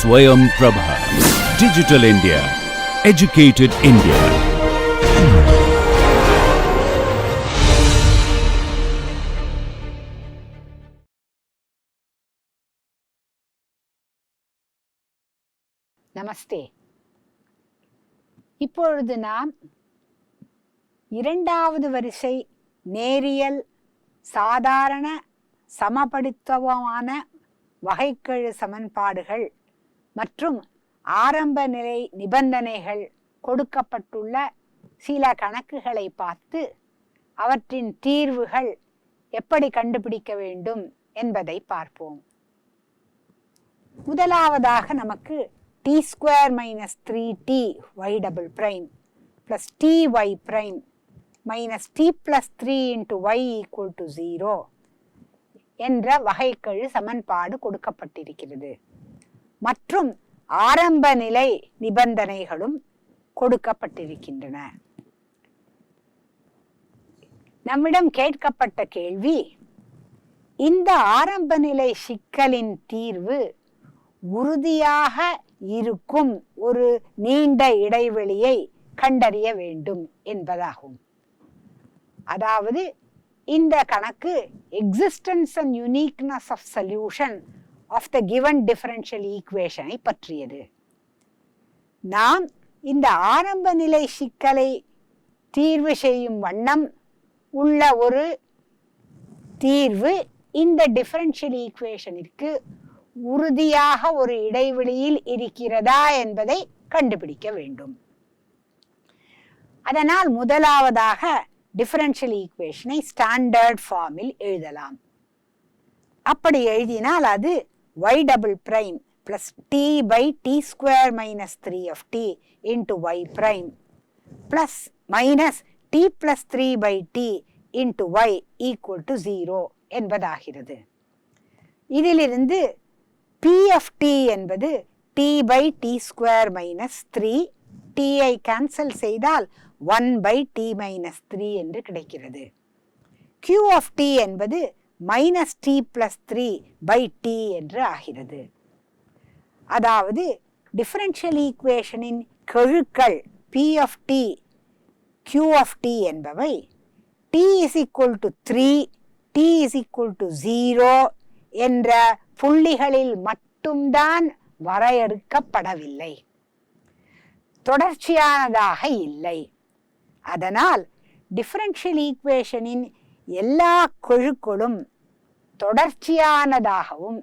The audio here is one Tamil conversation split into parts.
Swayam Prabha. Digital India. Educated India. நமஸ்தே. இப்பொழுது நாம் இரண்டாவது வரிசை நேரியல் சாதாரண சமபடுத்துவமான வகைக்கெழு சமன்பாடுகள் மற்றும் ஆரம்ப நிலை நிபந்தனைகள் கொடுக்கப்பட்டுள்ள சில கணக்குகளை பார்த்து அவற்றின் தீர்வுகள் எப்படி கண்டுபிடிக்க வேண்டும் என்பதை பார்ப்போம். முதலாவதாக நமக்கு t square minus 3t y double prime plus ty prime minus t plus 3 into y equal to 0 என்ற வகைக்கெழு சமன்பாடு கொடுக்கப்பட்டிருக்கிறது. மற்றும் ஆரம்ப நிலை நிபந்தனைகளும் கொடுக்கப்பட்டிருக்கின்றன. நம்மிடம் கேட்கப்பட்ட கேள்வி, இந்த ஆரம்ப நிலை சிக்கலின் தீர்வு உறுதியாக இருக்கும் ஒரு நீண்ட இடைவெளியை கண்டறிய வேண்டும் என்பதாகும். அதாவது இந்த கணக்கு existence and uniqueness of solution of the given differential equation ஐ பற்றியது. நாம் இந்த ஆரம்ப நிலை சிக்கலை தீர்வு செய்யும் வண்ணம் உள்ள ஒரு தீர்வு இந்த டிஃபரன்ஷியல் ஈக்குவேஷனிற்கு உறுதியாக ஒரு இடைவெளியில் இருக்கிறதா என்பதை கண்டுபிடிக்க வேண்டும். அதனால் முதலாவதாக டிஃபரன்ஷியல் ஈக்குவேஷனை ஸ்டாண்டர்ட் ஃபார்மில் எழுதலாம். அப்படி எழுதினால் அது y double prime plus t by t square minus 3 of t into y prime plus minus t plus 3 by t into y equal to 0 என்பதாகிறது. இதிலிருந்து p of t என்பது t by t square minus 3, t I cancel செய்தால் 1 by t minus 3 என்று கிடைக்கிறது. q of t என்பது minus t plus 3 by t என்று ஆகிறது. அதாவது டிஃபரன்ஷியல் ஈக்குவேஷனின் கெழுக்கள் p of t, q of t என்பவை t is equal to 3, t is equal to 0 என்ற புள்ளிகளில் மட்டும்தான் வரையறுக்கப்படவில்லை, தொடர்ச்சியானதாக இல்லை. அதனால் டிஃபரன்ஷியல் ஈக்குவேஷனின் எல்லா கெழுக்களும் தொடர்ச்சியானதாகவும்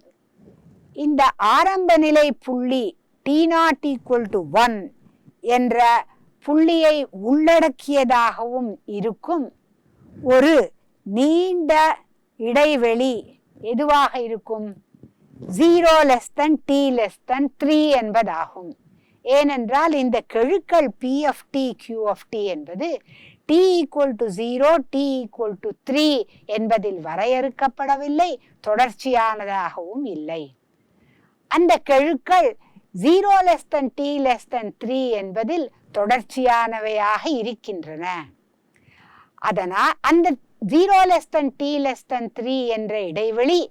இந்த ஆரம்ப நிலை புள்ளி t0 equal to 1 என்ற புள்ளியை உள்ளடக்கியதாகவும் இருக்கும் ஒரு நீண்ட இடைவெளி எதுவாக இருக்கும்? 0 less than t less than 3 என்பதாகும். ஏனென்றால் இந்த கெழுக்கள் p of t, q of t என்பது t equal to 0, t equal to 3 என்பதில் வரையறுக்கப்படவில்லை, தொடர்ச்சியானதாகவும் இல்லை. அந்த கெழுக்கள் 0 less than t less than 3 என்பதில் தொடர்ச்சியானவையாக இருக்கின்றன. அதனால் அந்த 0 less than t less than 3 என்ற இடைவெளி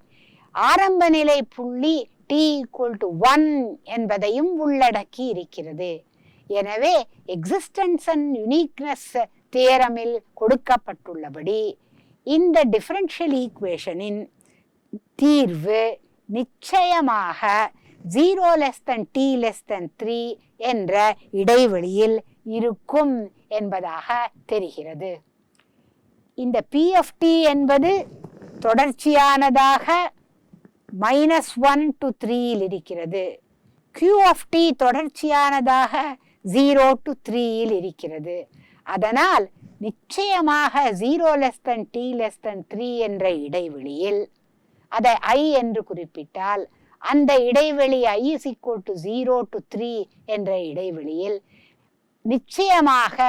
ஆரம்ப நிலை புள்ளி t equal to 1 என்பதையும் உள்ளடக்கி இருக்கிறது. எனவே எக்ஸிஸ்டன்ஸ் அண்ட் யூனிக்னஸ் தியரமில் கொடுக்கப்பட்டுள்ளபடி இந்த டிஃபரன்ஷியல் ஈக்குவேஷனின் தீர்வு நிச்சயமாக 0 less than t less than 3 என்ற இடைவெளியில் இருக்கும் என்பதாக தெரிகிறது. இந்த p of t என்பது தொடர்ச்சியானதாக -1 to 3 இல் இருக்கிறது. q of t தொடர்ச்சியானதாக 0 to 3 இல் இருக்கிறது. அதனால் நிச்சயமாக 0 less than t less than 3 என்ற இடைவெளியில், அதை I என்று குறிப்பிட்டால் அந்த இடைவெளி I is equal to 0 to 3 என்ற இடைவெளியில் நிச்சயமாக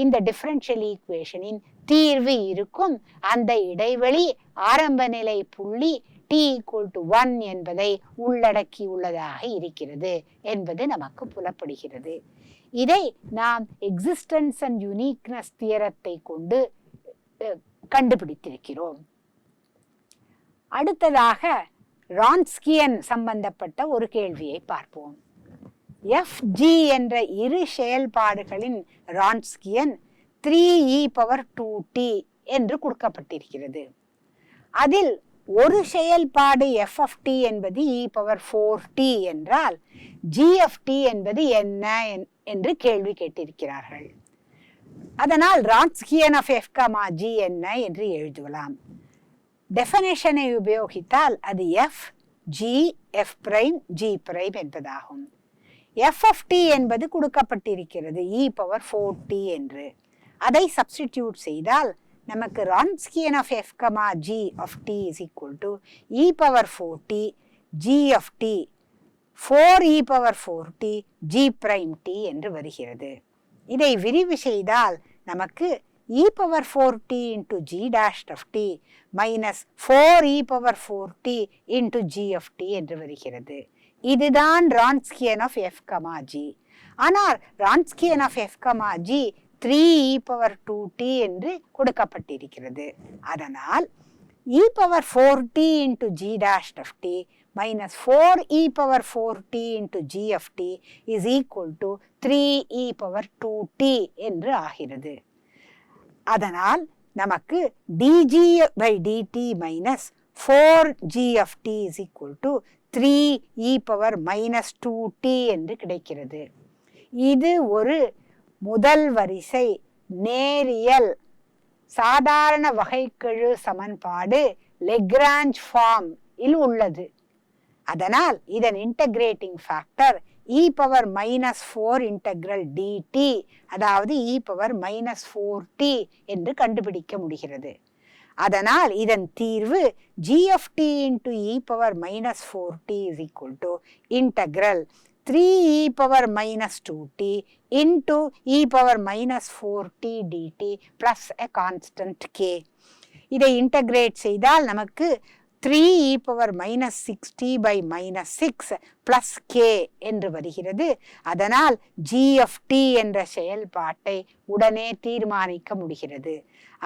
இந்த டிஃபரன்ஷியல் ஈக்குவேஷனின் தீர்வு இருக்கும். அந்த இடைவெளி ஆரம்ப நிலை புள்ளி t equal to 1 என்பதை உள்ளடக்கியுள்ளதாக இருக்கிறது என்பது நமக்கு புலப்படுகிறது. இதை நாம் எக்ஸிஸ்டன்ஸ் அண்ட் யூனிக்னஸ் தியரத்தை கொண்டு கண்டுபிடித்திருக்கிறோம். அடுத்ததாக ரான்ஸ்கியன் சம்பந்தப்பட்ட ஒரு கேள்வியை பார்ப்போம். FG என்ற இரு செயல்பாடுகளின் ரான்ஸ்கியன் 3e⁻²t என்று கொடுக்கப்பட்டிருக்கிறது. அதில் ஒரு செயல்பாடு f(t) என்பது e⁻4t என்றால் g(t) என்பது என்ன என்று கேள்வி கேட்டிருக்கிறார்கள். அதனால் ரான்ஸ்கியன் ஆஃப் f, g என்ன என்று எழுதலாம். டெஃபனேஷனை உபயோகித்தால் அது f, g, f', g' என்பதாகும். f(t) என்பது கொடுக்கப்பட்டிருக்கிறது e⁻4t என்று. அதை சப்ஸ்டிடியூட் செய்தால் நமக்கு ரான்ஸ்கியன் of f, g of t is equal to e⁻4t g of t 4e⁻4t g'(t) என்று வருகிறது. இதை விரிவு செய்தால் நமக்கு e⁻4t into g' of t minus 4e⁻4t into g of t என்று வருகிறது. இதுதான் ரான்ஸ்கியன் ஆஃப் f, g. ஆனால் ரான்ஸ்கியன் ஆஃப் f, g 3e⁻2t என்று கொடுக்கப்பட்டிருக்கிறது. அதனால் e⁻4t into g' of t minus 4e⁻4t into g of t is equal to 3e⁻2t என்று ஆகிறது. அதனால் நமக்கு dg/dt minus 4g of t is equal to 3e⁻²t என்று கிடைக்கிறது. இது ஒரு முதல் வரிசை நேரியல் சாதாரண வகைக்கெழு சமன்பாடு லெக்ராஞ்ச் ஃபார்ம் இல் உள்ளது. அதனால் இதன் integrating factor e⁻4 integral dt, அதாவது e⁻4t என்று கண்டுபிடிக்க முடிகிறது. அதனால் இதன் தீர்வு g of t into e⁻4t is equal to integral 3e⁻2t into e⁻4t dt plus a constant k. இதை இன்டகிரேட் செய்தால் நமக்கு 3e⁻60/-6 plus k என்று வருகிறது. அதனால் g of t என்ற செயல்பாட்டை உடனே தீர்மானிக்க முடிகிறது.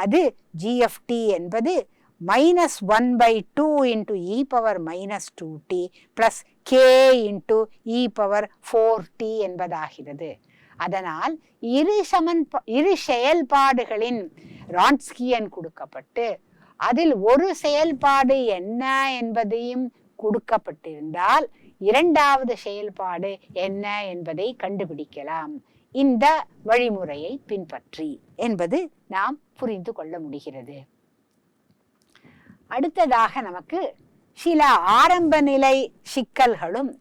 அது g of t என்பது -1/2 into e⁻2t plus k into e⁻4t என்பதாகிறது. அதனால் இரு செயல்பாடுகளின் ரான்ஸ்கியன் கொடுக்கப்பட்டு அதில் ஒரு செயல்பாடு என்ன என்பதையும் கொடுக்கப்பட்டிருந்தால் இரண்டாவது செயல்பாடு என்ன என்பதை கண்டுபிடிக்கலாம் இந்த வழிமுறையை பின்பற்றி என்பது நாம் புரிந்து கொள்ள முடிகிறது. அடுத்ததாக நமக்கு சில ஆரம்ப நிலை சிக்கல்களும்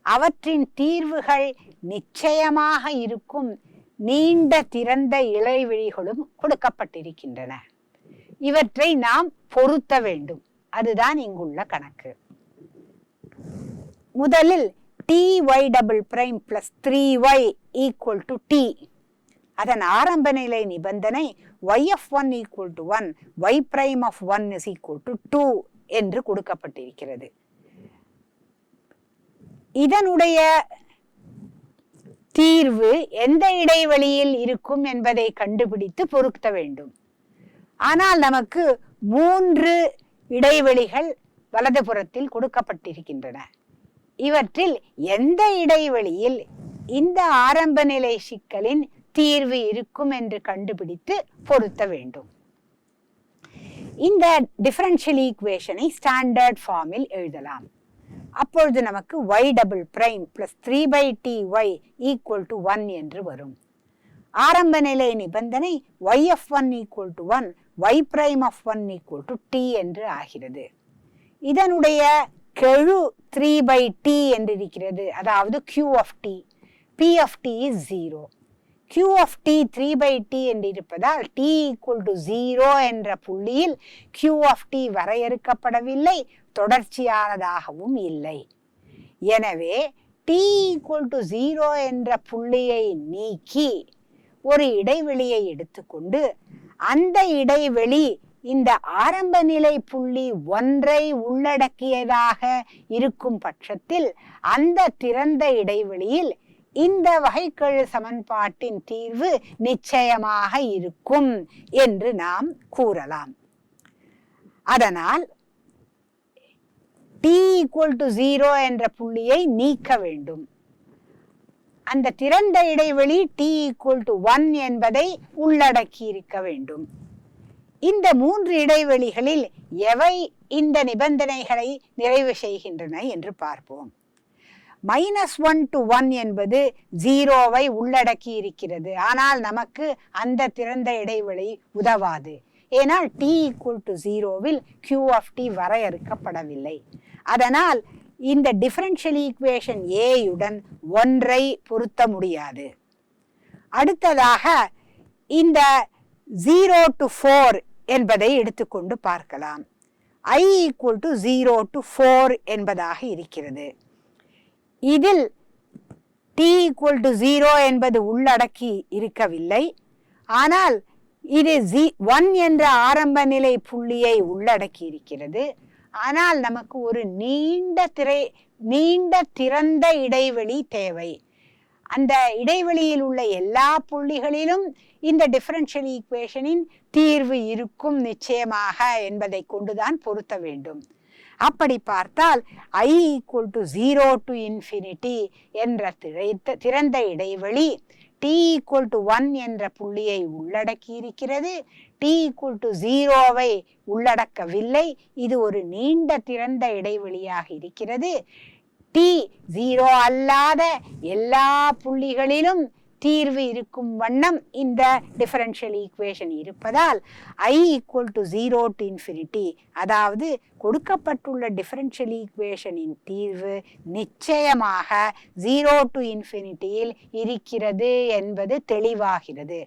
அவற்றின் தீர்வுகள் நிச்சயமாக இருக்கும் நீண்ட திறந்த இடைவெளிகளும் கொடுக்கப்பட்டிருக்கின்றன. இவற்றை நாம் பொருத்த வேண்டும். அதுதான் இங்குள்ள கணக்கு. முதலில் ty' plus 3y equal to t. அதன் ஆரம்ப நிலை நிபந்தனை y of 1 equal to 1, y prime of 1 is equal to 2 என்று கொடுக்கப்பட்டிருக்கிறது. இதனுடைய தீர்வு எந்த இடைவெளியில் இருக்கும் என்பதை கண்டுபிடித்து பொருத்த வேண்டும். ஆனால் நமக்கு 3 இடைவெளிகள் வலதுபுறத்தில் கொடுக்கப்பட்டிருக்கின்றன. இவற்றில் எந்த இடைவெளியில் இந்த ஆரம்ப நிலை சிக்கலின் தீர்வு இருக்கும் என்று கண்டுபிடித்து பொருத்த வேண்டும். இந்த டிஃபரன்ஷியல் ஈக்குவேஷனை ஸ்டாண்டர்ட் ஃபார்மில் எழுதலாம். அப்பொழுது நமக்கு y' plus 3/ty equal to 1 என்று வரும். ஆரம்ப நிலை நிபந்தனை y of 1 equal to 1, y prime of 1 equal to t என்று ஆகிறது. இதனுடைய கெழு 3/t என்று இருக்கிறது. அதாவது q of t, p of t is 0. q of t 3/t என்று இருப்பதால் t equal to 0 என்ற புள்ளியில் q of t வரையறுக்கப்படவில்லை, தொடர்ச்சியானதாகவும் இல்லை. எனவே t equal to 0 என்ற புள்ளியை நீக்கி ஒரு இடைவெளியை எடுத்துக்கொண்டு அந்த இடைவெளி இந்த ஆரம்ப நிலை புள்ளி 1 உள்ளடக்கியதாக இருக்கும் பட்சத்தில் அந்த திறந்த இடைவெளியில் இந்த வகைக்கெழு சமன்பாட்டின் தீர்வு நிச்சயமாக இருக்கும் என்று நாம் கூறலாம். அதனால் t = 0 என்ற புள்ளியை நீக்க வேண்டும். அந்த திறந்த இடைவெளி t = 1 என்பதை உள்ளடக்கி இருக்க வேண்டும். இந்த 3 இடைவெளிகளில் எவை இந்த நிபந்தனைகளை நிறைவு செய்கின்றன என்று பார்ப்போம். -1 to 1 என்பது 0வை உள்ளடக்கி இருக்கிறது. ஆனால் நமக்கு அந்த திறந்த இடைவெளி உதவாது. ஏனால் t = 0வில் q வரையறுக்கப்படவில்லை. அதனால் இந்த டிஃபரன்ஷியல் ஈக்குவேஷன் ஏயுடன் 1ஐ பொருத்த முடியாது. அடுத்ததாக இந்த 0 to 4 என்பதை எடுத்துக்கொண்டு பார்க்கலாம். I = 0 to 4 என்பதாக இருக்கிறது. இதில் t = 0 என்பது உள்ளடக்கி இருக்கவில்லை. ஆனால் இது 1 என்ற ஆரம்ப நிலை புள்ளியை உள்ளடக்கி இருக்கிறது. ஆனால் நமக்கு ஒரு நீண்ட திறந்த இடைவெளி தேவை. அந்த இடைவெளியில் உள்ள எல்லா புள்ளிகளிலும் இந்த டிஃபரன்ஷியல் ஈக்குவேஷனின் தீர்வு இருக்கும் நிச்சயமாக என்பதை கொண்டுதான் பொருத்த வேண்டும். அப்படி பார்த்தால் I = 0 to ∞ என்ற திறந்த இடைவெளி t = 1 என்ற புள்ளியை உள்ளடக்கி இருக்கிறது. t = 0வை உள்ளடக்கவில்லை. இது ஒரு நீண்ட திறந்த இடைவெளியாக இருக்கிறது. t 0 அல்லாத எல்லா புள்ளிகளிலும் தீர்வு இருக்கும் வண்ணம் இந்த டிஃபரன்ஷியல் ஈக்குவேஷன் இருப்பதால் I = 0 to ∞, அதாவது கொடுக்கப்பட்டுள்ள டிஃபரன்ஷியல் ஈக்குவேஷனின் தீர்வு நிச்சயமாக 0 to ∞ இருக்கிறது என்பது தெளிவாகிறது.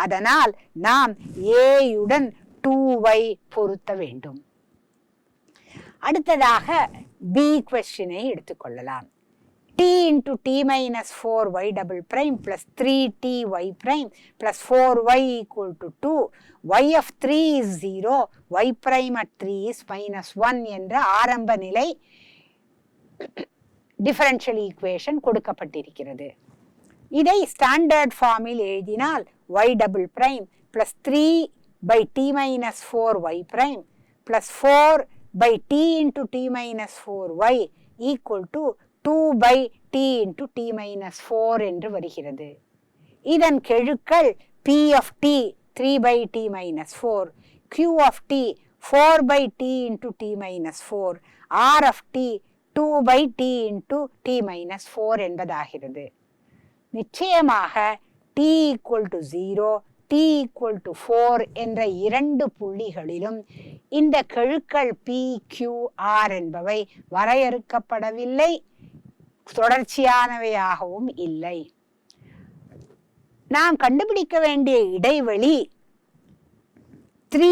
அதனால் நாம் ஏயுடன் 2வை பொருத்த வேண்டும். அடுத்ததாக B கொஸ்டினை எடுத்துக்கொள்ளலாம். t × t - 4y" plus 3ty' plus 4y = 2, y of 3 is 0, y' at 3 is -1 என்ற ஆரம்ப நிலை டிஃபரன்ஷியல் ஈக்குவேஷன் கொடுக்கப்பட்டிருக்கிறது. இதை ஸ்டாண்டர்ட் ஃபார்மில் எழுதினால் y" plus 3/t - 4y' plus 4/t × t - 4y = 2/t × t - 4 என்று வருகிறது. இதன் கெழுக்கள் p of t 3/t - 4, q of t 4/t × t - 4, r of t 2/t × t - 4 என்பதாகிறது. நிச்சயமாக t = 0, t = 4 என்ற இரண்டு புள்ளிகளிலும் இந்த கெழுக்கள் p, q, r என்பவை வரையறுக்கப்படவில்லை, தொடர்ச்சியானவையாகவும் இல்லை. நாம் கண்டுபிடிக்க வேண்டிய இடைவெளி 3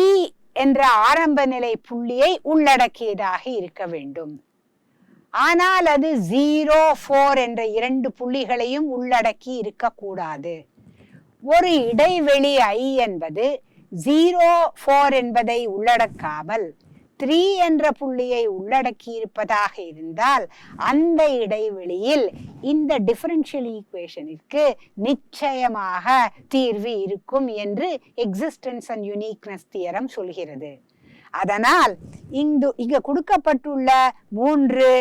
என்ற ஆரம்ப நிலை புள்ளியை உள்ளடக்கியதாக இருக்க வேண்டும். ஆனால் அது 0, 4 என்ற இரண்டு புள்ளிகளையும் உள்ளடக்கி இருக்கக்கூடாது. ஒரு இடைவெளி I என்பது 0, 4 என்பதை உள்ளடக்காமல் 3 என்ற புள்ளியை உள்ளடக்கி இருப்பதாக இருந்தால் அந்த இடைவெளியில் இந்த டிஃபரன்ஷியல் ஈக்குவேஷனிற்கு நிச்சயமாக தீர்வு இருக்கும் என்று எக்ஸிஸ்டன்ஸ் அண்ட் யூனிக்னஸ் தியரம் சொல்கிறது. அதனால் இங்கு கொடுக்கப்பட்டுள்ள 3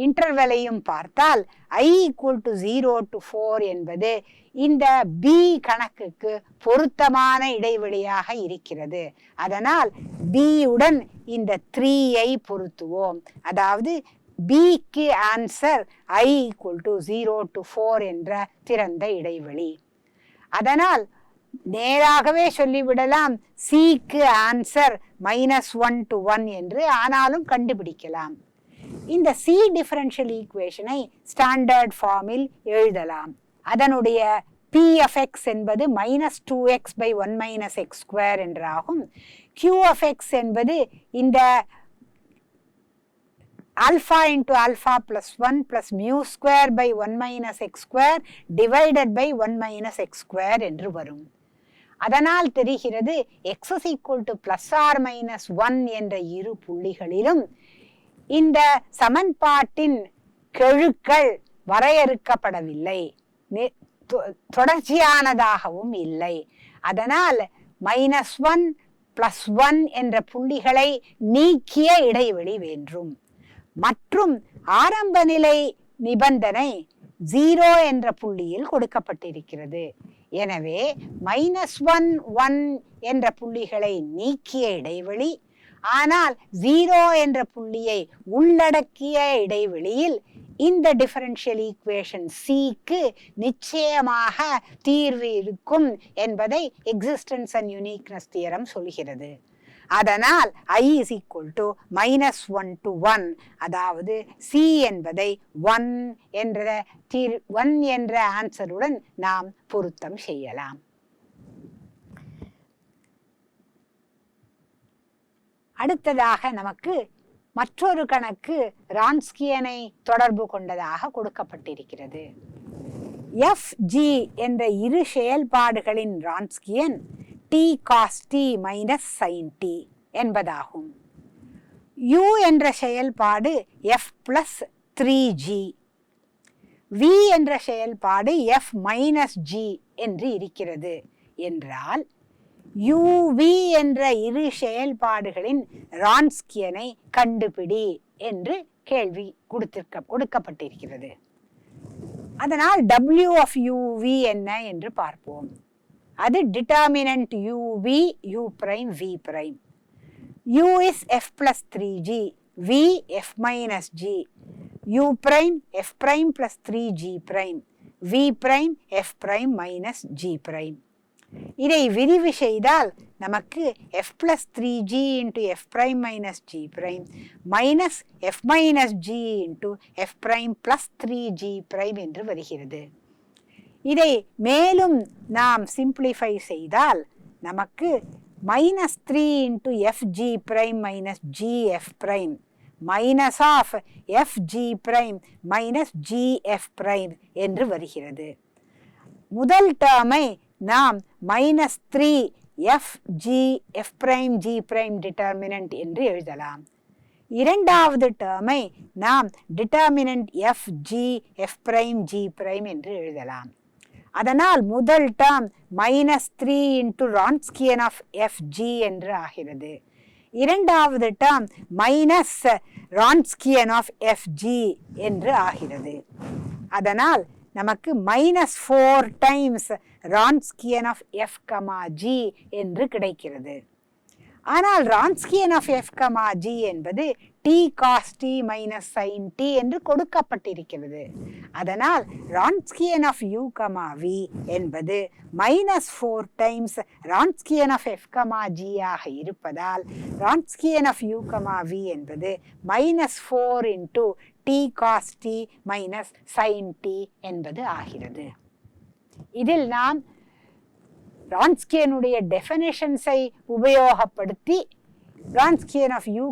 இன்டர்வெலையும் பார்த்தால் I = 0 to 4 என்பது இந்த B கணக்குக்கு பொருத்தமான இடைவெளியாக இருக்கிறது. அதனால் B உடன் இந்த 3ஐ பொருத்துவோம். அதாவது Bக்கு ஆன்சர் I = 0 to 4 என்ற திறந்த இடைவெளி. அதனால் நேராகவே சொல்லிவிடலாம் Cக்கு ஆன்சர் -1 to 1 என்று. ஆனாலும் கண்டுபிடிக்கலாம். இந்த C டிஃபரன்ஷியல் ஈக்குவேஷனை ஸ்டாண்டர்ட் ஃபார்மில் எழுதலாம். அதனுடைய P of x என்பது -2x/1 - x² என்றாகும். Q of x என்பது இந்த alpha × alpha + 1 + μ² / 1 - x² divided by 1 - x² என்று வரும். அதனால் தெரிகிறது x = ±1 என்ற இரு புள்ளிகளிலும் இந்த சமன்பாட்டின் கெழுக்கள் வரையறுக்கப்படவில்லை, தொடர்ச்சியானதாகவும் இல்லை. அதனால் -1 + 1 என்ற புள்ளிகளை நீக்கிய இடைவெளி வேண்டும். மற்றும் ஆரம்ப நிலை நிபந்தனை 0 என்ற புள்ளியில் கொடுக்கப்பட்டிருக்கிறது. எனவே -1 1 என்ற புள்ளிகளை நீக்கிய இடைவெளி, ஆனால் 0 என்ற புள்ளியை உள்ளடக்கிய இடைவெளியில் இந்த டிஃபரன்ஷியல் ஈக்குவேஷன் Cக்கு நிச்சயமாக தீர்வு இருக்கும் என்பதை எக்ஸிஸ்டன்ஸ் அண்ட் யூனிக்னஸ் தியரம் சொல்கிறது. அதனால் I is equal to -1 to 1, அதாவது C என்பதை 1 என்ற ஆன்சருடன் நாம் பொருத்தம் செய்யலாம். அடுத்ததாக நமக்கு மற்றொரு கணக்கு ரான்ஸ்கியனை தொடர்பு கொண்டதாக கொடுக்கப்பட்டிருக்கிறது. FG என்ற இரு செயல்பாடுகளின் ரான்ஸ்கியன் t cos t minus sin t என்பதாகும். U என்ற செயல்பாடு f plus 3g, V என்ற செயல்பாடு f minus g என்று இருக்கிறது என்றால் uv என்ற இரு செயல்பாடுகளின் ரான்ஸ்கியனை கண்டுபிடி என்று கேள்வி கொடுக்கப்பட்டிருக்கிறது. அதனால் w of uv என்ன என்று பார்ப்போம். அது determinant uv u prime v prime. u is f plus 3g, v f minus g, u prime f prime plus 3g prime, v prime f prime minus g prime. இதை விரிவு செய்தால் நமக்கு f plus 3g into f prime minus g prime minus f minus g into f prime plus 3g prime என்று வருகிறது. இதை மேலும் நாம் சிம்பிளிஃபை செய்தால் நமக்கு -3 into fg prime minus gf prime minus of fg prime minus gf prime என்று வருகிறது. முதல் டேர்மை நாம் -3 fg f prime g prime determinant என்று எழுதலாம். இரண்டாவது டேர்மை நாம் determinant fg f prime g prime என்று எழுதலாம். அதனால் முதல் டேர்ம் -3 into ரான்ஸ்கியன் ஆஃப் fg என்று ஆகிறது. இரண்டாவது டேர்ம் மைனஸ் ரான்ஸ்கியன் ஆஃப் fg என்று ஆகிறது. அதனால் நமக்கு -4 times ரான்ஸ்கியன் ஆஃப் f, g என்று கிடைக்கிறது. ஆனால் ரான்ஸ்கியன் ஆஃப் f, g என்பது t cos t minus sin t என்று கொடுக்கப்பட்டிருக்கிறது. அதனால் ரான்ஸ்கியன் ஆஃப் u, v என்பது -4 times ரான்ஸ்கியன் ஆஃப் f, g ஆக இருப்பதால் ரான்ஸ்கியன் ஆஃப் u, v என்பது -4 into t cos t minus sin t என்பது ஆகிறது. இதில் நாம் ரான்ஸ்கியனுடைய டெஃபினிஷன்ஸை உபயோகப்படுத்தி ரான்ஸ்கியன் ஆஃப் u,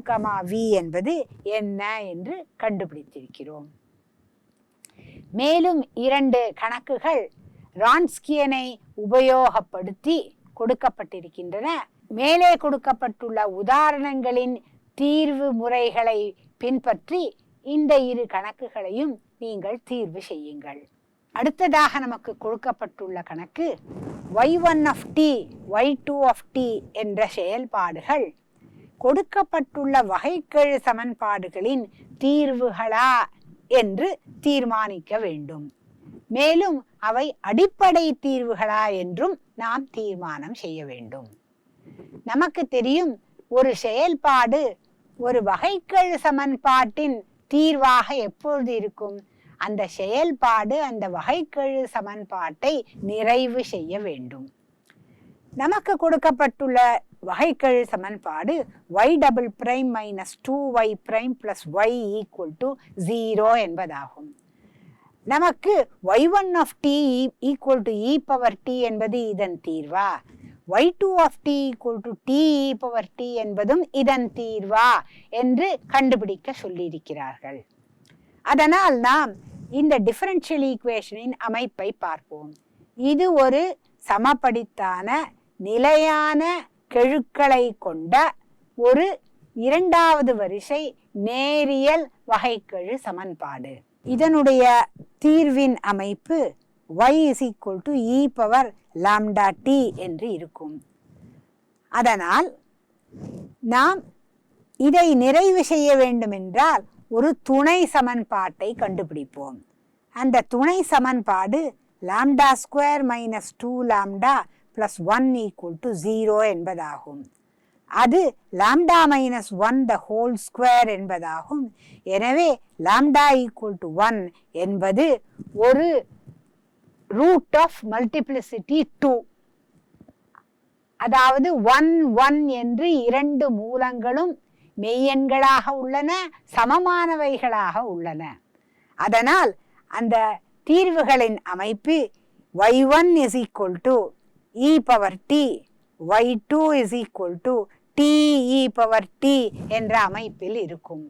v என்பது என்ன என்று கண்டுபிடித்திருக்கிறோம். மேலும் 2 கணக்குகள் ரான்ஸ்கியனை உபயோகப்படுத்தி கொடுக்கப்பட்டிருக்கின்றன. மேலே கொடுக்கப்பட்டுள்ள உதாரணங்களின் தீர்வு முறைகளை பின்பற்றி இந்த 2 கணக்குகளையும் நீங்கள் தீர்வு செய்யுங்கள். அடுத்ததாக நமக்கு கொடுக்கப்பட்டுள்ள கணக்கு y1 of t, y2 of t என்ற செயல்பாடுகள் கொடுக்கப்பட்டுள்ள வகைக்கெழு சமன்பாடுகளின் தீர்வுகளா என்று தீர்மானிக்க வேண்டும். மேலும் அவை அடிப்படை தீர்வுகளா என்றும் நாம் தீர்மானம் செய்ய வேண்டும். நமக்கு தெரியும், ஒரு செயல்பாடு ஒரு வகைக்கெழு சமன்பாட்டின் தீர்வாக எப்பொழுது இருக்கும்? அந்த செயல்பாடு அந்த வகைக்கெழு சமன்பாட்டை நிறைவு செய்ய வேண்டும். நமக்கு கொடுக்கப்பட்டுள்ள வகைக்கெழு சமன்பாடு y double prime minus 2y prime plus y equal to 0 என்பதாகும். நமக்கு y1 of t equal to e power t என்பது இதன் தீர்வா, y2 of t equal to t e power t என்பதும் இதன் தீர்வா என்று கண்டுபிடிக்க சொல்லியிருக்கிறார்கள். அதனால் நாம் இந்த டிஃபரன்ஷியல் ஈக்குவேஷனின் அமைப்பை பார்ப்போம். இது ஒரு சமபடித்தான நிலையான கெழுக்களை கொண்ட ஒரு இரண்டாவது வரிசை நேரியல் வகைக்கெழு சமன்பாடு. இதனுடைய தீர்வின் அமைப்பு y is equal to e power lambda t என்று இருக்கும். அதனால் நாம் இதை நிறைவு செய்ய வேண்டும் என்றால் ஒரு துணை சமன்பாட்டை கண்டுபிடிப்போம். அந்த துணை சமன்பாடு lambda square minus 2 lambda plus 1 = 0 என்பதாகும். அது lambda minus 1 the whole square என்பதாகும். எனவே லாம்டா = 1 என்பது ஒரு ரூட் ஆஃப் மல்டிப்ளிசிட்டி 2. அதாவது 1 1 என்று 2 மூலங்களும் மெய்யெண்களாக உள்ளன, சமமானவைகளாக உள்ளன. அதனால் அந்த தீர்வுகளின் அமைப்பு y1 = e⁻t, y2 = t⁻t என்ற அமைப்பில் இருக்கும்.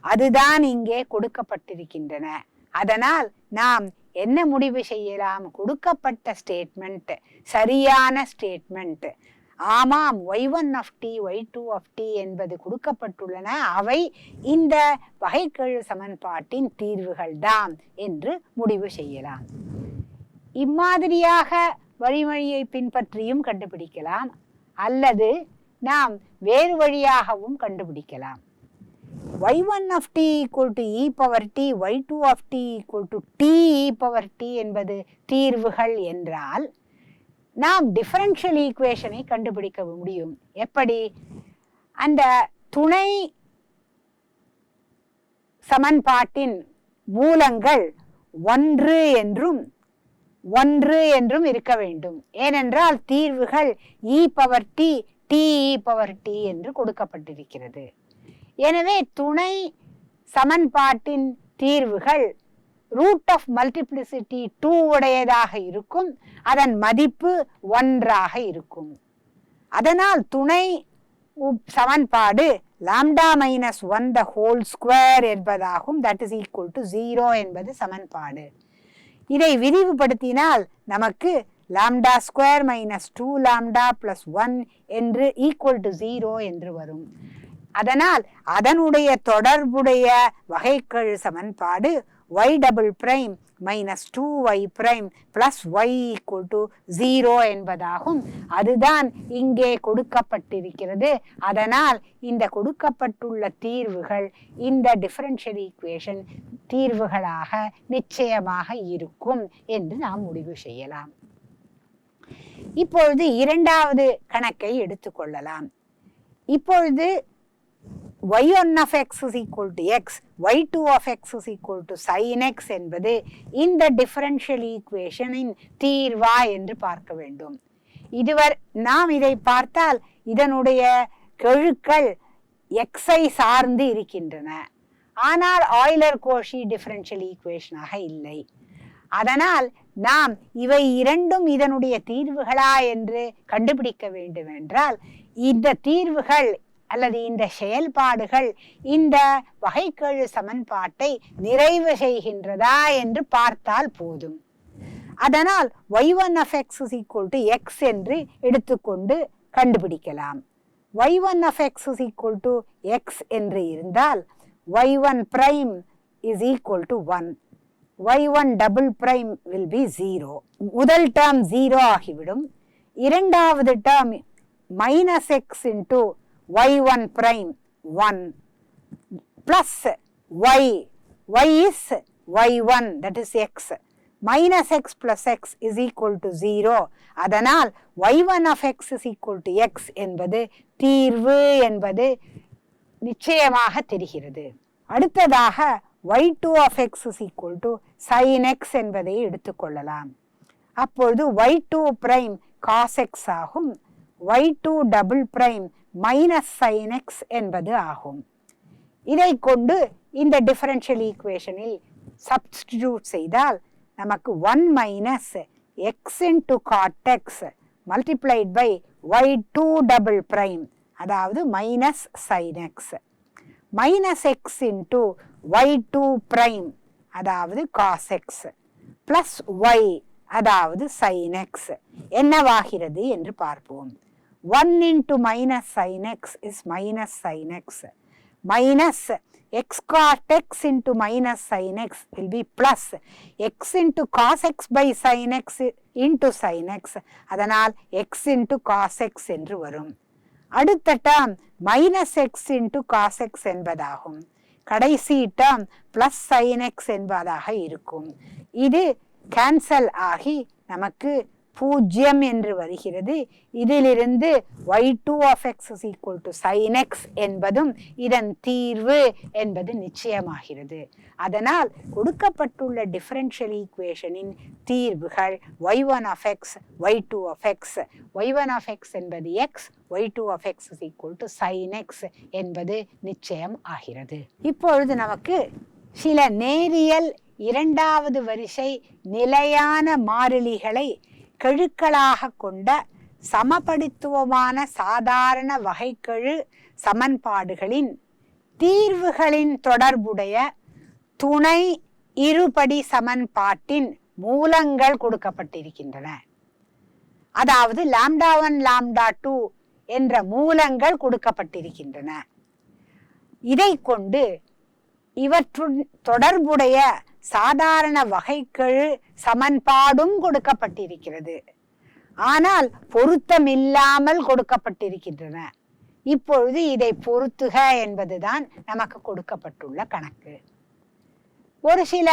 அதுதான் இங்கே கொடுக்கப்பட்டிருக்கின்றன. அதனால் நாம் என்ன முடிவு செய்யலாம்? கொடுக்கப்பட்ட ஸ்டேட்மெண்ட் சரியான ஸ்டேட்மெண்ட். ஆமாம், y1 y2 என்பது கொடுக்கப்பட்டுள்ளன. அவை இந்த வகைக்கெழு சமன்பாட்டின் தீர்வுகள் தான் என்று முடிவு செய்யலாம். இம்மாதிரியாக வழியை பின்பற்றியும் கண்டுபிடிக்கலாம், அல்லது நாம் வேறு வழியாகவும் கண்டுபிடிக்கலாம். y1 = e⁻t, y2 = t⁻t என்பது தீர்வுகள் என்றால் நாம் டிஃபரன்ஷியல் ஈக்குவேஷனை கண்டுபிடிக்க முடியும். எப்படி? அந்த துணை சமன்பாட்டின் மூலங்கள் 1 என்றும் இருக்க வேண்டும். ஏனென்றால் தீர்வுகள் e⁻t, t⁻t என்று கொடுக்கப்பட்டிருக்கிறது. எனவே துணை சமன்பாட்டின் தீர்வுகள் ரூட் ஆஃப் மல்டிப்ளிசிட்டி 2 உடையதாக இருக்கும். அதன் மதிப்பு 1 இருக்கும். அதனால் துணை சமன்பாடு lambda minus 1 the whole square என்பதாகும். தட் இஸ் ஈக்குவல் டு 0 என்பது சமன்பாடு. இதை விரிவுபடுத்தினால் நமக்கு lambda square minus 2 lambda plus 1 என்று ஈக்குவல் டு 0 என்று வரும். அதனால் அதனுடைய தொடர்புடைய வகைக்கெழு சமன்பாடு y" minus 2y' plus y = 0 என்பதாகும். அதுதான் இங்கே கொடுக்கப்பட்டிருக்கிறது. அதனால் இந்த கொடுக்கப்பட்டுள்ள தீர்வுகள் இந்த டிஃபரன்ஷியல் ஈக்குவேஷன் தீர்வுகளாக நிச்சயமாக இருக்கும் என்று நாம் முடிவு செய்யலாம். இப்பொழுது இரண்டாவது கணக்கை எடுத்துக்கொள்ளலாம். இப்பொழுது y1 of x is equal to x, y2 of x is equal to sin x என்பது இந்த டிஃபரன்ஷியல் ஈக்குவேஷனின் தீர்வா என்று பார்க்க வேண்டும். இதுவரை நாம் இதை பார்த்தால் இதனுடைய கெழுக்கள் x-ஐ சார்ந்து இருக்கின்றன. ஆனால் ஆய்லர்-கோஷி டிஃபரன்ஷியல் ஈக்குவேஷனாக இல்லை. அதனால் நாம் இவை இரண்டும் இதனுடைய தீர்வுகளா என்று கண்டுபிடிக்க வேண்டும் என்றால் இந்த தீர்வுகள் அல்லது இந்த செயல்பாடுகள் இந்த வகைக்கெழு சமன்பாட்டை நிறைவு செய்கின்றதா என்று பார்த்தால் போதும். அதனால் y1 of x is equal to x என்று எடுத்துக்கொண்டு கண்டுபிடிக்கலாம். y1 of x is equal to x என்று இருந்தால் y1' is equal to 1, y1" will be 0. முதல் டேர்ம் 0 ஆகிவிடும். இரண்டாவது term minus x into y1' 1 plus y is y1, that is x, minus x plus x is equal to 0. அதனால் y1 of x is equal to x என்பது தீர்வு என்பது நிச்சயமாக தெரிகிறது. அடுத்ததாக y2 of x is equal to sin x என்பதை எடுத்துக்கொள்ளலாம். அப்பொழுது y2' cos x ஆகும், y2" மைனஸ் sin x என்பது ஆகும். இதை கொண்டு இந்த டிஃபரன்ஷியல் ஈக்குவேஷனில் சப்ஸ்டிடியூட் செய்தால் நமக்கு 1 minus x into cot x multiplied by y2" அதாவது minus sin x minus x into y2' அதாவது cos x plus y அதாவது sin x என்னவாகிறது என்று பார்ப்போம். 1 into minus sin x is minus sin x. Minus x cot x into minus sin x will be plus x into cos x by sin x into sin x. அதனால் x into cos x என்று வரும். அடுத்த term minus x into cos x என்பதாகும். கடைசி டேர்ம் பிளஸ் சைன் எக்ஸ் என்பதாக இருக்கும். இது கேன்சல் ஆகி நமக்கு 0 என்று வருகிறது. இதிலிருந்து y2 of x is equal to sin x என்பதும் இதன் தீர்வு என்பது நிச்சயமாகிறது. அதனால் கொடுக்கப்பட்டுள்ள டிஃபரன்ஷியல் ஈக்குவேஷனின் தீர்வுகள் y1 of x, y2 of x, y1 of x என்பது x, y2 of x is equal to sin x என்பது நிச்சயம் ஆகிறது. இப்பொழுது நமக்கு சில நேரியல் இரண்டாவது வரிசை நிலையான மாறிலிகளை கெழுக்களாக கொண்ட சமபடித்துவமான சாதாரண வகைக்கெழு சமன்பாடுகளின் தீர்வுகளின் தொடர்புடைய துணை இருபடி சமன்பாட்டின் மூலங்கள் கொடுக்கப்பட்டிருக்கின்றன. அதாவது λ1 λ2 என்ற மூலங்கள் கொடுக்கப்பட்டிருக்கின்றன. இதை கொண்டு இவற்றுடன் தொடர்புடைய சாதாரண வகைக்கெழு சமன்பாடும் கொடுக்கப்பட்டிருக்கிறது. ஆனால் பொருத்தமில்லாமல் கொடுக்கப்பட்டிருக்கின்றன. இப்பொழுது இதை பொருத்துக என்பதுதான் நமக்கு கொடுக்கப்பட்டுள்ள கணக்கு. ஒரு சில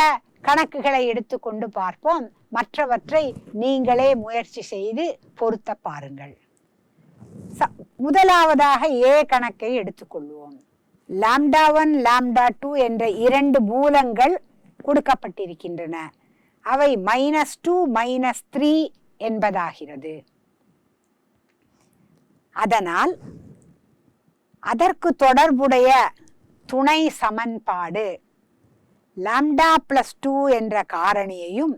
கணக்குகளை எடுத்துக்கொண்டு பார்ப்போம். மற்றவற்றை நீங்களே முயற்சி செய்து பொருத்த பாருங்கள். முதலாவதாக A கணக்கை எடுத்துக்கொள்வோம். λ1 λ2 என்ற இரண்டு மூலங்கள் கொடுக்கப்பட்டிருக்கின்றன. அவை -2 -3 என்பதாகிறது. அதனால் அதற்கு தொடர்புடைய துணை சமன்பாடு λ+2 என்ற காரணியையும்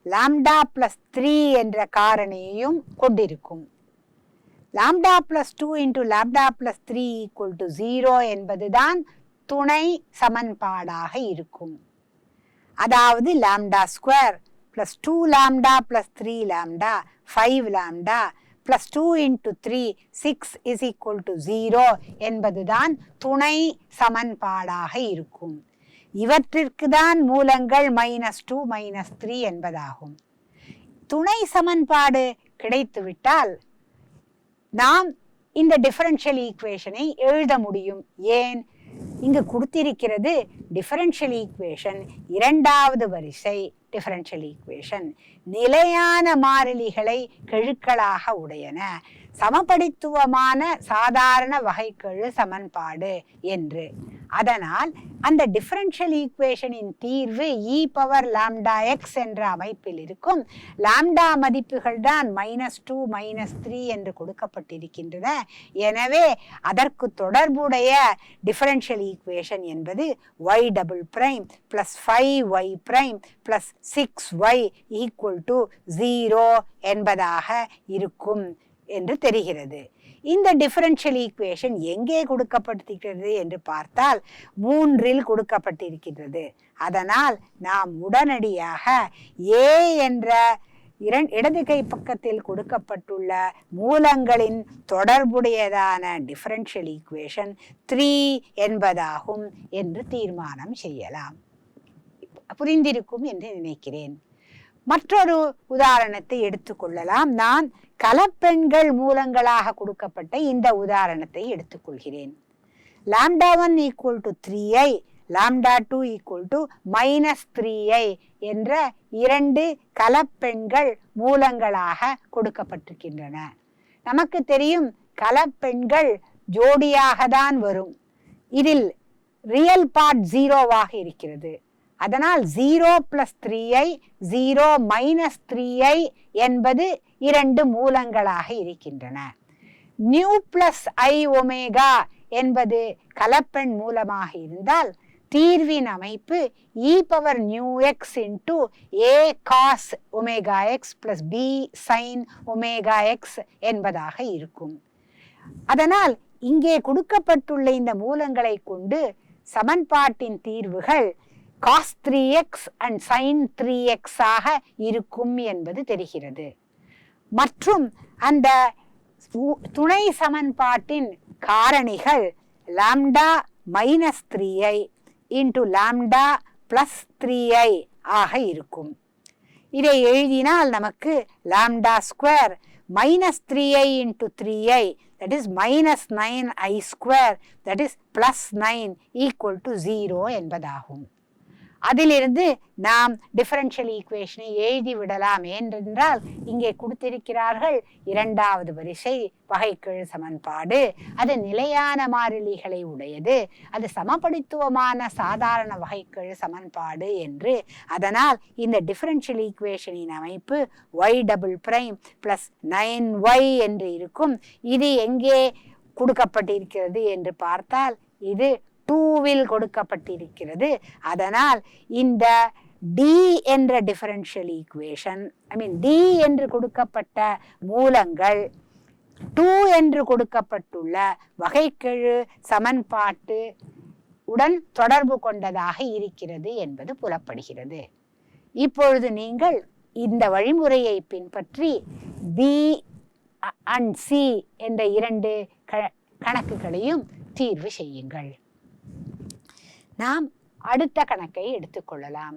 λ+3 என்ற காரணியையும் கொண்டிருக்கும். λ+2 × λ+3 = 0 என்பதுதான் துணை சமன்பாடாக இருக்கும். அதாவது λ² + 2λ + 3λ 5λ + 2 × 3 6 = 0 என்பதுதான் துணை சமன்பாடாக இருக்கும். இவற்றிற்கு தான் மூலங்கள் -2 -3 என்பதாகும். துணை சமன்பாடு கிடைத்துவிட்டால் நாம் இந்த டிஃபரன்ஷியல் ஈக்குவேஷனை எழுத முடியும். ஏன்? இங்கு கொடுத்திருக்கிறது டிஃபரன்ஷியல் ஈக்குவேஷன் இரண்டாவது வரிசை டிஃபரன்ஷியல் ஈக்குவேஷன் நிலையான மாறிலிகளை கெழுக்களாக உடையன, சமபடித்துவமான சாதாரண வகைக்கெழு சமன்பாடு என்று. அதனால் அந்த டிஃபரன்ஷியல் ஈக்குவேஷனின் தீர்வு e⁴x என்ற அமைப்பில் இருக்கும். லாம்டா மதிப்புகள் தான் -2 -3 என்று கொடுக்கப்பட்டிருக்கின்றன. எனவே அதற்கு தொடர்புடைய டிஃபரன்ஷியல் ஈக்குவேஷன் என்பது y" + 5y' + 6y = 0 என்பதாக இருக்கும் என்று தெரிகிறது. இந்த டிஃபரன்ஷியல் ஈக்குவேஷன் எங்கே கொடுக்கப்பட்டிருக்கிறது என்று பார்த்தால் 3இல் கொடுக்கப்பட்டிருக்கிறது. அதனால் நாம் உடனடியாக A என்ற இடது கை பக்கத்தில் கொடுக்கப்பட்டுள்ள மூலங்களின் தொடர்புடையதான டிஃபரன்ஷியல் ஈக்குவேஷன் 3 என்பதாகும் என்று தீர்மானம் செய்யலாம். புரிந்திருக்கும் என்று நினைக்கிறேன். மற்றொரு உதாரணத்தை எடுத்துக்கொள்ளலாம். நான் கலப்பெண்கள் மூலங்களாக கொடுக்கப்பட்ட இந்த உதாரணத்தை எடுத்துக்கொள்கிறேன். λ1 = 3i, λ2 = -3i என்ற இரண்டு கலப்பெண்கள் மூலங்களாக கொடுக்கப்பட்டிருக்கின்றன. நமக்கு தெரியும் கலப்பெண்கள் ஜோடியாக தான் வரும். இதில் ரியல் பார்ட் 0வாக இருக்கிறது. அதனால் 0 + 3i 0 -3i என்பது இரண்டு மூலங்களாக இருக்கின்றன. நியூ + iω என்பது கலப்பெண் மூலமாக இருந்தால் தீர்வின் அமைப்பு e⁻ × a cos ωx + b sin ωx என்பதாக இருக்கும். அதனால் இங்கே கொடுக்கப்பட்டுள்ள இந்த மூலங்களை கொண்டு சமன்பாட்டின் தீர்வுகள் cos 3x and sin 3x ஆக இருக்கும் என்பது தெரிகிறது. மற்றும் அந்த துணை சமன்பாட்டின் காரணிகள் λ -3i × λ +3i ஆக இருக்கும். இதை எழுதினால் நமக்கு λ² -3i × 3i that is minus 9i square that is plus 9 equal to 0 என்பதாகும். அதிலிருந்து நாம் டிஃபரன்ஷியல் ஈக்குவேஷனை எழுதி விடலாம். என்றால் இங்கே கொடுத்திருக்கிறார்கள் இரண்டாவது வரிசை வகைக்கெழு சமன்பாடு, அது நிலையான மாறிலிகளை உடையது, அது சமபடித்துவமான சாதாரண வகைக்கெழு சமன்பாடு என்று. அதனால் இந்த டிஃபரன்ஷியல் ஈக்குவேஷனின் அமைப்பு y double prime plus 9y என்று இருக்கும். இது எங்கே கொடுக்கப்பட்டிருக்கிறது என்று பார்த்தால் இது 2வில் கொடுக்கப்பட்டிருக்கிறது. அதனால் இந்த d என்ற டிஃபரன்ஷியல் ஈக்குவேஷன், d என்று கொடுக்கப்பட்ட மூலங்கள் 2 என்று கொடுக்கப்பட்டுள்ள வகைக்கெழு சமன்பாட்டு உடன் தொடர்பு கொண்டதாக இருக்கிறது என்பது புலப்படுகிறது. இப்பொழுது நீங்கள் இந்த வழிமுறையை பின்பற்றி b and c என்ற இரண்டு கணக்குகளையும் தீர்வு செய்யுங்கள். நாம் அடுத்த கணக்கை எடுத்துக்கொள்ளலாம்.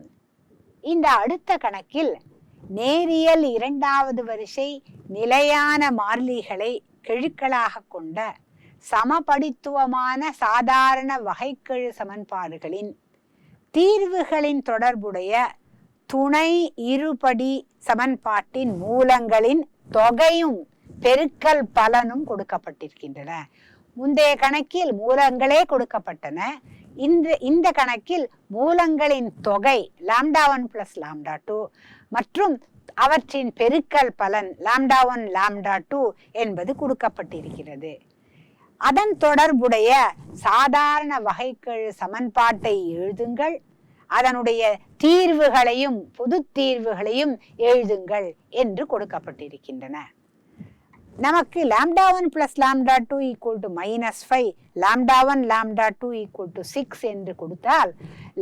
இந்த அடுத்த கணக்கில் நேரியல் இரண்டாவது வரிசை நிலையான மாறிலிகளை கெழுக்களாக கொண்ட சமபடித்துவமான சாதாரண வகைக்கெழு சமன்பாடுகளின் தீர்வுகளின் தொடர்புடைய துணை இருபடி சமன்பாட்டின் மூலங்களின் தொகையும் பெருக்கல் பலனும் கொடுக்கப்பட்டிருக்கின்றன. முந்தைய கணக்கில் மூலங்களே கொடுக்கப்பட்டன. இந்த கணக்கில் மூலங்களின் தொகை λ1 + λ2 மற்றும் அவற்றின் பெருக்கல் பலன் λ1 λ2 என்பது கொடுக்கப்பட்டிருக்கிறது. அதன் தொடர்புடைய சாதாரண வகைக்கெழு சமன்பாட்டை எழுதுங்கள், அதனுடைய தீர்வுகளையும் பொது தீர்வுகளையும் எழுதுங்கள் என்று கொடுக்கப்பட்டிருக்கின்றன. நமக்கு λ1 + λ2 -5, λ1 λ2 6 என்று கொடுத்தால்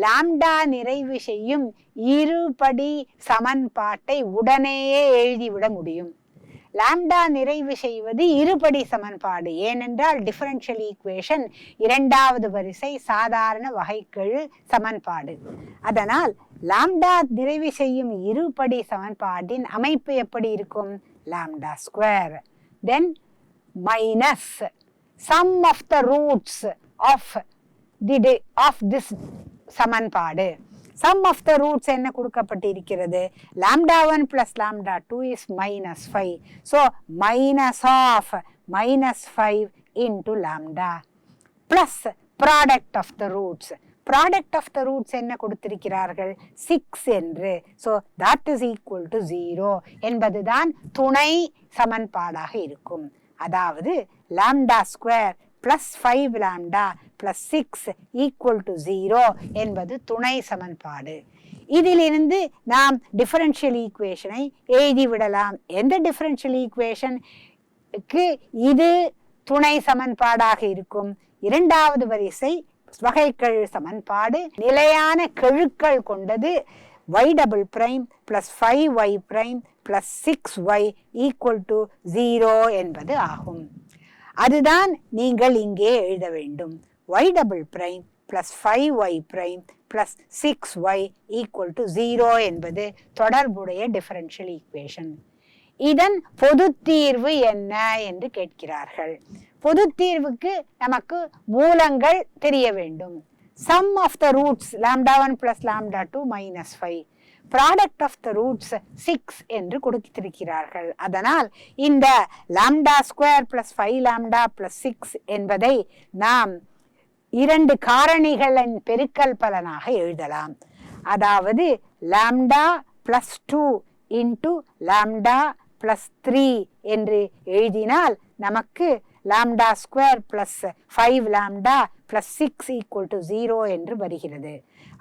லாம்டா நிறைவு செய்யும் இருபடி சமன்பாட்டை உடனேயே எழுதிவிட முடியும். லாம்டா நிறைவு செய்வது இருபடி சமன்பாடு, ஏனென்றால் டிஃபரன்ஷியல் ஈக்குவேஷன் இரண்டாவது வரிசை சாதாரண வகைக்கெழு சமன்பாடு. அதனால் லாம்டா நிறைவு செய்யும் இருபடி சமன்பாட்டின் அமைப்பு எப்படி இருக்கும்? Lambda square, then minus sum of the roots of this சமன்பாடு. sum of the roots என்ன கொடுக்கப்பட்டிருக்கிறது? λ1 + λ2 is -5. so minus of -5 into lambda plus product of the roots. product of the roots என்ன கொடுத்திருக்கிறார்கள்? 6 என்று. so that is equal to 0 என்பதுதான் துணை சமன்பாடாக இருக்கும். அதாவது lambda square plus 5 lambda plus 6 equal to 0 என்பது துணை சமன்பாடு. இதிலிருந்து நாம் டிஃபரன்ஷியல் ஈக்குவேஷனை எழுதிவிடலாம். எந்த டிஃபரன்ஷியல் ஈக்குவேஷனுக்கு இது துணை சமன்பாடாக இருக்கும்? இரண்டாவது வரிசை வகைக்கெழு சமன்பாடு நிலையான கெழுக்கள் கொண்டது y double prime plus 5y prime plus 6y equal to 0 என்பது ஆகும். அதுதான் நீங்கள் இங்கே எழுத வேண்டும். y double prime plus 5y prime plus 6y equal to 0 என்பது தொடர்புடைய டிஃபரன்ஷியல் ஈக்குவேஷன். இதன் பொது தீர்வு என்ன என்று கேட்கிறார்கள். பொது தீர்வுக்கு நமக்கு மூலங்கள் தெரிய வேண்டும். sum of the roots λ1 + λ2 -5, product of the roots 6 என்று கொடுத்திருக்கிறார்கள். அதனால் இந்த lambda square plus 5 lambda plus 6 என்பதை நாம் இரண்டு காரணிகளின் பெருக்கல் பலனாக எழுதலாம். அதாவது lambda plus 2 into lambda plus 3 என்று எழுதினால் நமக்கு lambda square plus 5 lambda plus 6 equal to 0 என்று வருகிறது.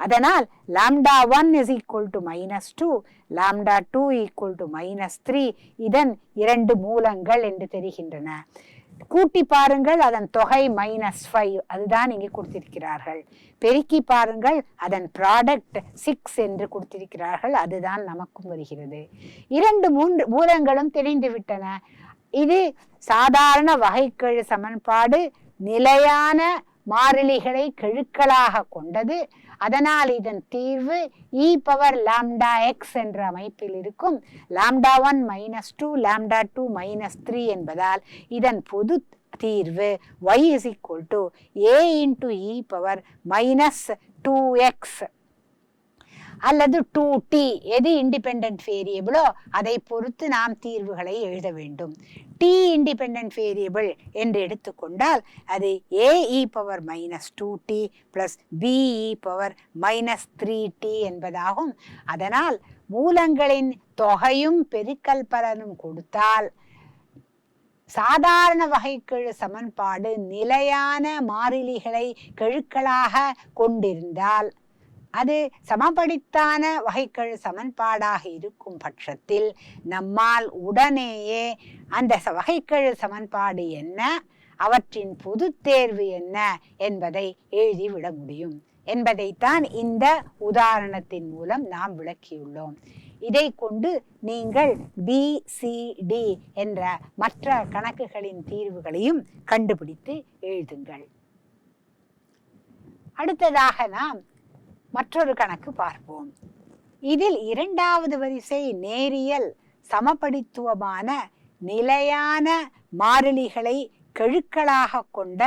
அதனால் lambda 1 is equal to -2, lambda 2 equal to -3 இதன் இரண்டு மூலங்கள் என்று தெரிகின்றன. கூட்டி பாருங்கள், அதன் தொகை -5, அதுதான் இங்கே கொடுத்திருக்கிறார்கள். பெருக்கி பாருங்கள், அதன் ப்ராடக்ட் 6 என்று கொடுத்திருக்கிறார்கள், அதுதான் நமக்கும் வருகிறது. இரண்டு மூலங்களும் தெரிந்துவிட்டன. இது சாதாரண வகைக்கெழு சமன்பாடு நிலையான மாறிலிகளை கெழுக்களாக கொண்டது. அதனால் இதன் தீர்வு e⁻λx என்ற அமைப்பில் இருக்கும். λ1 -2 λ2 -3 என்பதால் இதன் பொது தீர்வு y is equal to a into e power minus 2x அல்லது 2t, எது இண்டிபெண்டன்ட் வேரியபிளோ அதை பொறுத்து நாம் தீர்வுகளை எழுத வேண்டும். t இண்டிபெண்டன்ட் வேரியபிள் என்று எடுத்துக்கொண்டால் அது a e power minus 2t plus b e power minus 3t என்பதாகும். அதனால் மூலங்களின் தொகையும் பெருக்கல் பலனும் கொடுத்தால் சாதாரண வகைக்கெழு சமன்பாடு நிலையான மாறிலிகளை கெழுக்களாக கொண்டிருந்தால் அது சமபடித்தான வகைக்கெழு சமன்பாடாக இருக்கும் பட்சத்தில் நம்மால் உடனேயே அந்த வகைக்கெழு சமன்பாடு என்ன, அவற்றின் பொது தேர்வு என்ன என்பதை எழுதிவிட முடியும் என்பதைத்தான் இந்த உதாரணத்தின் மூலம் நாம் விளக்கியுள்ளோம். இதை கொண்டு நீங்கள் BCD என்ற மற்ற கணக்குகளின் தீர்வுகளையும் கண்டுபிடித்து எழுதுங்கள். அடுத்ததாக நாம் மற்றொரு கணக்கு பார்ப்போம். இதில் இரண்டாவது வரிசை நேரியல் சமபடித்துவமான நிலையான மாறிலிகளை கெழுக்களாக கொண்ட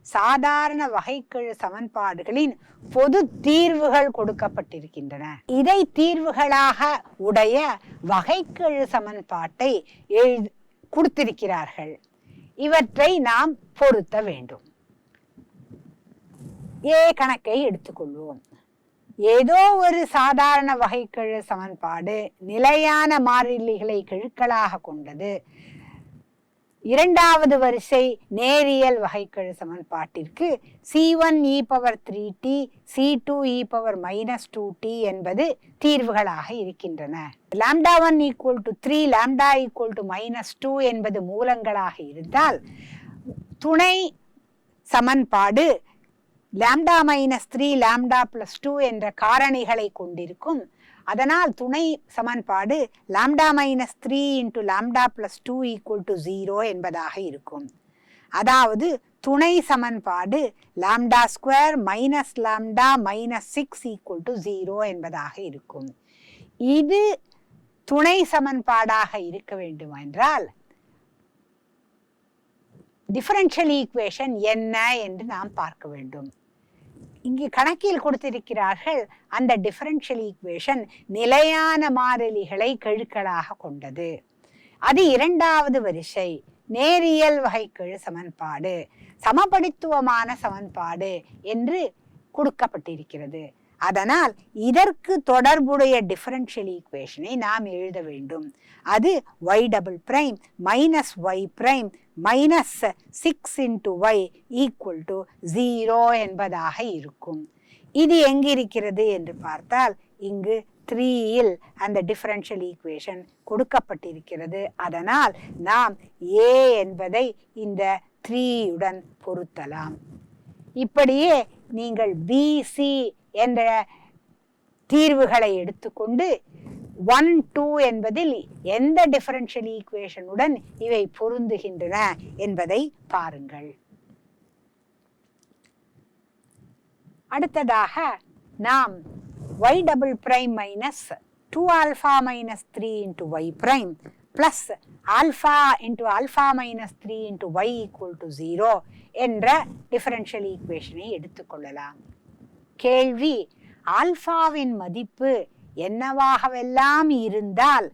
சாதாரண வகைக்கெழு சமன்பாடுகளின் பொது தீர்வுகள் கொடுக்கப்பட்டிருக்கின்றன. இதை தீர்வுகளாக உடைய வகைக்கெழு சமன்பாட்டை கொடுத்திருக்கிறார்கள். இவற்றை நாம் பொருத்த வேண்டும். கணக்கை எடுத்துக்கொள்வோம். ஏதோ ஒரு சாதாரண வகைக்கெழு சமன்பாடு நிலையான மாறிலிகளை கெழுக்களாக கொண்டது. இரண்டாவது வரிசை நேரியல் வகைக்கெழு சமன்பாட்டிற்கு c1 e power 3t c2 e power minus 2t என்பது தீர்வுகளாக இருக்கின்றன. λ1 equal to 3 λ equal to minus 2 என்பது மூலங்களாக இருந்தால் துணை சமன்பாடு λ மைனஸ் 3 λ பிளஸ் 2 என்ற காரணிகளை கொண்டிருக்கும். அதனால் துணை சமன்பாடு λ minus 3 into λ plus 2 equal to 0 என்பதாக இருக்கும். அதாவது துணை சமன்பாடு λ square minus λ minus 6 equal to 0 என்பதாக இருக்கும். இது துணை சமன்பாடாக இருக்க வேண்டும் என்றால் டிஃபரன்ஷியல் ஈக்குவேஷன் என்ன என்று நாம் பார்க்க வேண்டும். இங்கு கணக்கில் கொடுத்திருக்கிறார்கள் அந்த டிஃபரன்ஷியல் ஈக்குவேஷன் நிலையான மாறிலிகளை கெழுக்களாக கொண்டது. அது இரண்டாவது வரிசை நேரியல் வகைக்கெழு சமன்பாடு சமபடித்துவமான சமன்பாடு என்று கொடுக்கப்பட்டிருக்கிறது. அதனால் இதற்கு தொடர்புடைய டிஃபரன்ஷியல் ஈக்குவேஷனை நாம் எழுத வேண்டும். அது y double prime minus y prime minus 6 into y equal to 0 என்பதாக இருக்கும். இது எங்கிருக்கிறது என்று பார்த்தால் இங்கு 3இல் அந்த டிஃபரன்ஷியல் ஈக்குவேஷன் கொடுக்கப்பட்டிருக்கிறது. அதனால் நாம் a என்பதை இந்த 3உடன் பொருத்தலாம். இப்படியே நீங்கள் BC என்ற தீர்வுகளை எடுத்துக்கொண்டு 1, 2 என்பதில் எந்த டிஃபரன்ஷியல் ஈக்குவேஷனுடன் இவை பொருந்துகின்றன என்பதை பாருங்கள். அடுத்ததாக நாம் y double prime minus 2 alpha minus 3 into y prime plus alpha into alpha minus 3 into y equal to 0 என்ற டிஃபரன்ஷியல் ஈக்குவேஷனை எடுத்துக்கொள்ளலாம். கேள்வி: ஆல்பாவின் மதிப்பு என்னவாகவெல்லாம் இருந்தால்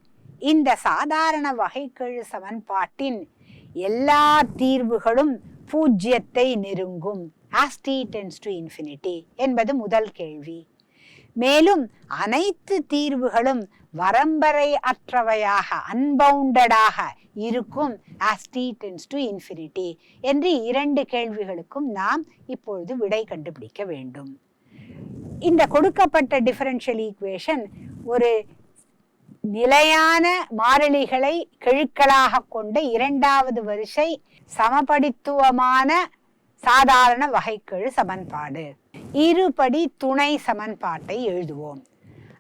இந்த சாதாரண வகைக்கெழு சமன்பாட்டின் எல்லா தீர்வுகளும் பூஜ்யத்தை நெருங்கும் as t tends to infinity என்பது முதல் கேள்வி. மேலும் அனைத்து தீர்வுகளும் வரம்பரை அற்றவையாக அன்பவுண்டடாக இருக்கும் as t tends to infinity என்று இரண்டு கேள்விகளுக்கும் நாம் இப்பொழுது விடை கண்டுபிடிக்க வேண்டும். இந்த கொடுக்கப்பட்ட டிஃபரன்ஷியல் ஈக்குவேஷன் ஒரு நிலையான மாறிலிகளை கெழுக்களாக கொண்ட இரண்டாவது வரிசை சமபடித்துவமான சாதாரண வகைக்கெழு சமன்பாடு. இருபடி துணை சமன்பாட்டை எழுதுவோம்.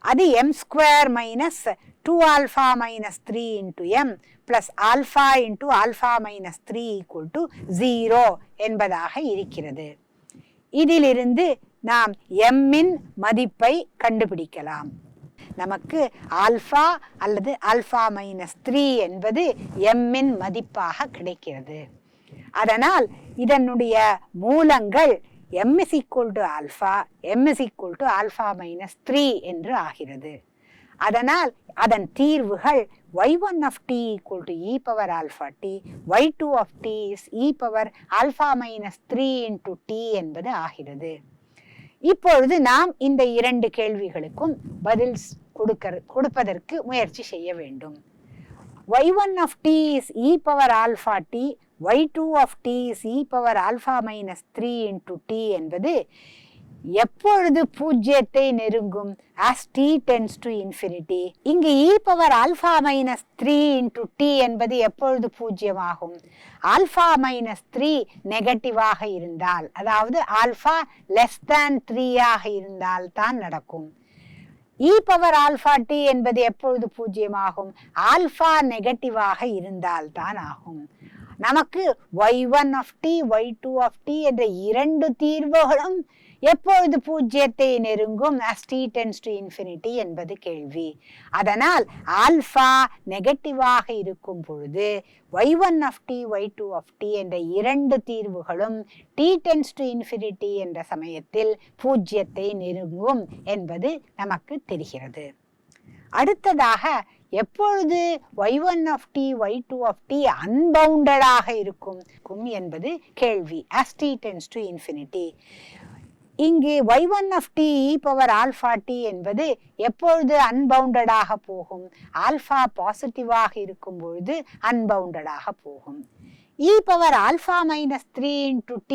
அது m square minus 2 alpha minus 3 into m plus alpha into alpha minus 3 equal to 0 என்பதாக இருக்கிறது. இதிலிருந்து நாம் m-இன் மதிப்பை கண்டுபிடிக்கலாம். நமக்கு ஆல்ஃபா அல்லது ஆல்ஃபா மைனஸ் 3 என்பது m-இன் மதிப்பாக கிடைக்கிறது. அதனால் இதனுடைய மூலங்கள் m is equal to alpha, m is equal to alpha minus 3 என்று ஆகிறது. அதனால் அதன் தீர்வுகள் y1 of t equal to e power alpha t, y2 of t is e power alpha minus 3 into t என்பது ஆகிறது. இப்பொழுது நாம் இந்த இரண்டு கேள்விகளுக்கும் பதில் கொடுப்பதற்கு முயற்சி செய்ய வேண்டும். y1 of t is e power alpha t, y2 of t is e power alpha minus 3 into t என்பது எப்பொழுது பூஜ்ஜியத்தை நெருங்கும்? as t tends to infinity. இங்கு e power alpha minus 3 into t என்பது எப்பொழுது பூஜ்ஜியமாகும்? alpha minus 3 நெகட்டிவாக இருந்தால், அதாவது alpha less than 3 ஆக இருந்தால் தான் நடக்கும். e power alpha t என்பது எப்பொழுது பூஜ்ஜியமாகும்? ஆல்பா நெகட்டிவாக இருந்தால் தான் ஆகும். நமக்கு y1 of t, y2 of t என்ற இரண்டு தீர்வுகளும் எப்பொழுது பூஜ்ஜியத்தை நெருங்கும்? as t tends to infinity என்பது கேள்வி. அதனால் ஆல்பா நெகட்டிவாக இருக்கும் பொழுது y1 of t, y2 of t என்ற இரண்டு தீர்வுகளும் t tends to infinity என்ற சமயத்தில் பூஜ்ஜியத்தை நெருங்கும் என்பது நமக்கு தெரிகிறது. அடுத்ததாக எப்பொழுது y1 of t, y2 of t அன்பவுண்டடாக இருக்கும் என்பது கேள்வி. as t tends to infinity. இங்கு y1 of t e power alpha t என்பது எப்பொழுது அன்பவுண்டடாக போகும்? ஆல்பா பாசிட்டிவாக இருக்கும் பொழுது அன்பவுண்டடாக போகும். e power alpha minus 3 into t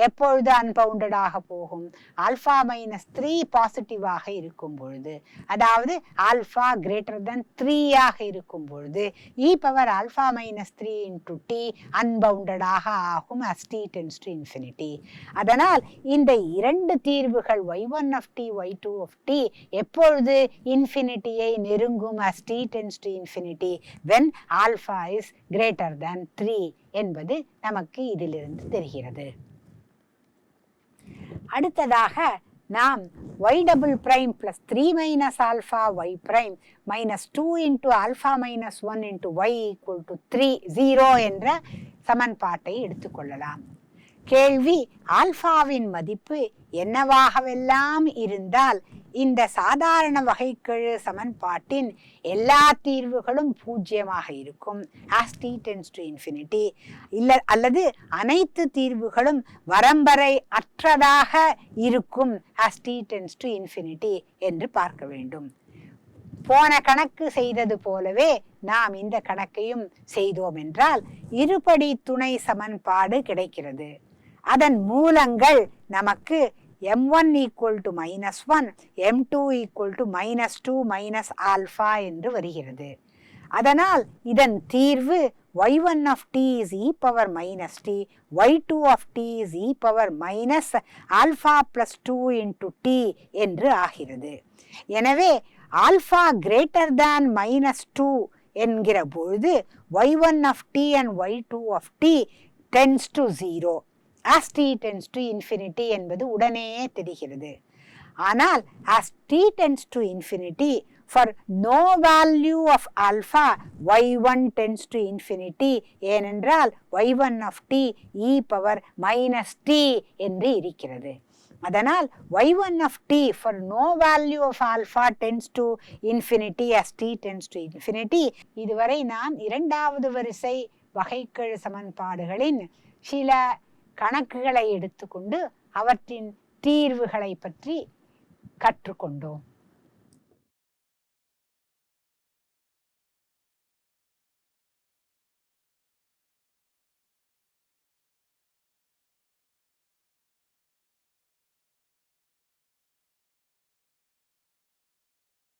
எப்பொழுது அன்பவுண்டடாக போகும்? ஆல்பா மைனஸ் 3 பாசிட்டிவாக இருக்கும் பொழுது, அதாவது ஆல்பா கிரேட்டர் than 3 ஆக இருக்கும் பொழுது e power alpha minus 3 into t அன்பவுண்டடாக ஆகும் as t tends to infinity. அதனால் இந்த இரண்டு தீர்வுகள் y1 of t, y2 of t எப்பொழுது இன்ஃபினிட்டியை நெருங்கும் as t tends to infinity when alpha is greater than 3 என்பது நமக்கு இதிலிருந்து தெரிகிறது. அடுத்ததாக நாம் y double prime plus 3 minus alpha y prime minus 2 into alpha minus 1 into y equal to 0 என்ற சமன்பாட்டை எடுத்துக்கொள்ளலாம். கேள்வி, ஆல்பாவின் மதிப்பு என்னவாகவெல்லாம் இருந்தால் இந்த சாதாரண வகைக்கெழு சமன்பாட்டின் எல்லா தீர்வுகளும் பூஜ்ஜியமாக இருக்கும் as t tends to infinity, அல்லது அனைத்து தீர்வுகளும் வரம்பரை அற்றதாக இருக்கும் as t tends to infinity என்று பார்க்க வேண்டும். போன கணக்கு செய்தது போலவே நாம் இந்த கணக்கையும் செய்தோம் என்றால் இருபடி துணை சமன்பாடு கிடைக்கிறது. அதன் மூலங்கள் நமக்கு m1 equal to minus 1, m2 equal to minus 2 minus alpha என்று வருகிறது. அதனால் இதன் தீர்வு y1 of t is e power minus t, y2 of t is e power minus alpha plus 2 into t என்று ஆகிறது. எனவே alpha greater than minus 2 என்கிற பொழுது y1 of t and y2 of t tends to 0. as t tends to infinity என்பது உடனே தெரிகிறது. ஆனால் as t tends to infinity, for no value of alpha y1 tends to infinity, ஏனென்றால் y1 of t e power minus t என்று இருக்கிறது. அதனால் y1 of t for no value of alpha tends to infinity as t tends to infinity. இதுவரை நாம் இரண்டாவது வரிசை வகைக்கெழு சமன்பாடுகளின் சில கணக்குகளை எடுத்துக்கொண்டு அவற்றின் தீர்வுகளை பற்றி கற்றுக்கொண்டோம்.